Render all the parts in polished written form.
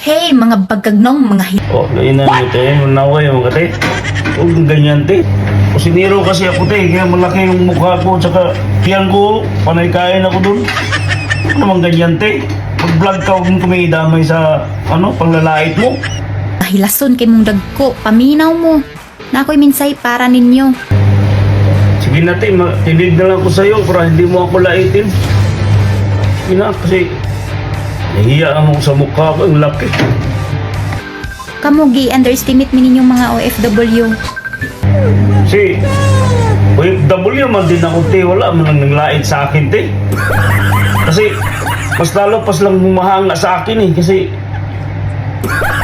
Hey, mga bagagnong, mga Oh, lainan mo te, unaway mo ka te. Huwag kang ganyan te. Kusinero kasi ako te, kaya malaki yung mukha ko, tsaka tiyan ko, panay kain ako dun. Ano naman ganyan te? Mag-vlog ka, huwag mong kumidamay sa, panglalait mo. hilason kay mong dagko. Paminaw mo. Na ako'y minsay para ninyo. Sige na te, tinig na lang ko sa'yo para hindi mo ako laitin. Sige na, kasi nahiya ako sa mukha ko, ang laki. Kamu gi-underestimate mi ninyong mga OFW. Si OFW man din ako te, wala man lang nanglait sa akin te. Kasi mas lalo pas lang humahanga sa akin kasi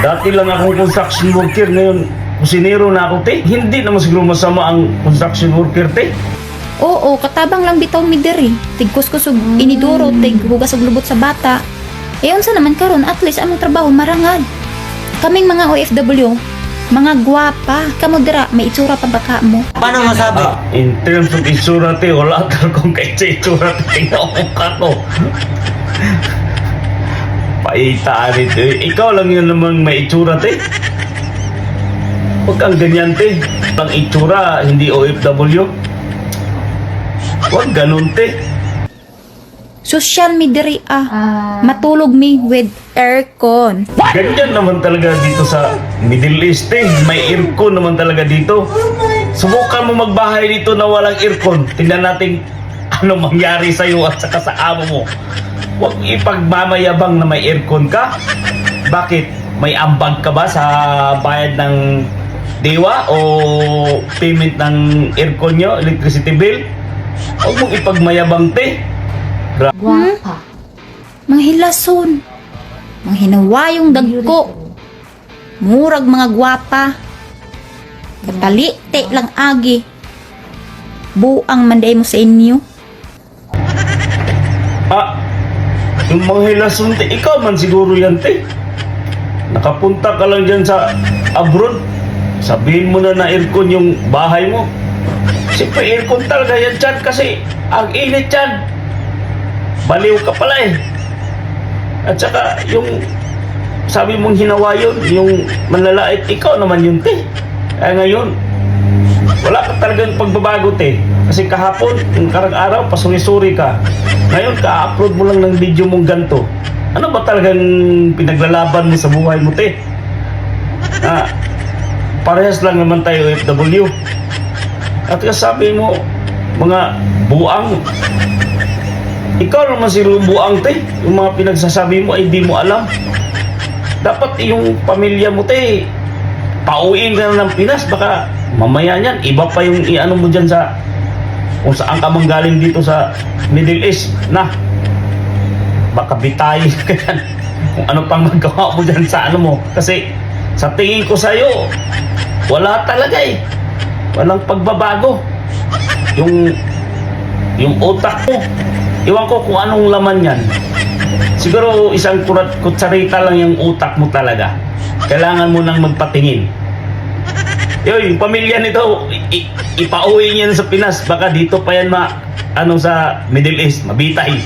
dati lang akong construction worker, ngayon kusinero na ako te. Hindi naman siguro masama ang construction worker te. Oo, katabang lang bitaw mi diri. Tigkuskus og iniduro, tighugas og lubot sa bata. E unsa naman karon, at least among trabaho marangad. Kaming mga OFW, mga gwapa, kamo dira may itsura pa baka mo. Paano masabi? In terms of itsura te, wala talagang kahit sa itsura te. Tingnan ko ka to. Paitaan ito eh. Ikaw lang yun namang may itsura te. Huwag kang ganyan te. Ang itsura, hindi OFW. Huwag ganun te. Social mi diri matulog mi with aircon. Ganyan naman talaga dito sa Middle East eh. May aircon naman talaga dito. Subukan mo magbahay dito na walang aircon. Tingnan natin ano mangyari sa'yo at saka sa amo mo. Huwag ipagmamayabang na may aircon ka. Bakit? May ambag ka ba sa bayad ng diwa o payment ng aircon nyo, electricity bill? Huwag mong ipagmayabang te. Gwapa. Mga hilason. Mga hinawayong dagko. Murag mga gwapa. Katalite lang agi. Buang manday mo sa inyo. Yung mga hilason te, ikaw man siguro yan te. Nakapunta ka lang dyan sa abroad. Sabihin mo na aircon yung bahay mo. Siyempre aircon talaga yan dyan kasi ang init dyan. Baliw ka pala eh. At saka yung sabi mong hinawa yun, yung manlalait, ikaw naman yun te. Kaya ngayon, wala ka talagang pagbabago te. Kasi kahapon, yung karang araw, pasuri-suri ka. Ngayon, ka-upload mo lang ng video mong ganto. Ano ba talagang pinaglalaban mo sa buhay mo te? Parehas lang naman tayo OFW. At sabi mo, mga buang, ikaw naman si buang te. Yung mga pinagsasabi mo ay di mo alam. Dapat yung pamilya mo te, pauwiin ka na ng Pinas. Baka mamaya niyan, iba pa yung iano mo dyan sa kung saan ka manggaling dito sa Middle East na baka bitayin ka yan. Kung ano pang magawa mo dyan sa ano mo. Kasi sa tingin ko sa'yo, wala talaga eh. Walang pagbabago. Yung utak mo, iwan ko kung anong laman yan. Siguro isang kutsarita lang yung utak mo talaga. Kailangan mo nang magpatingin. Yung pamilya nito, ipauwi niya sa Pinas. Baka dito pa yan sa Middle East, mabitay.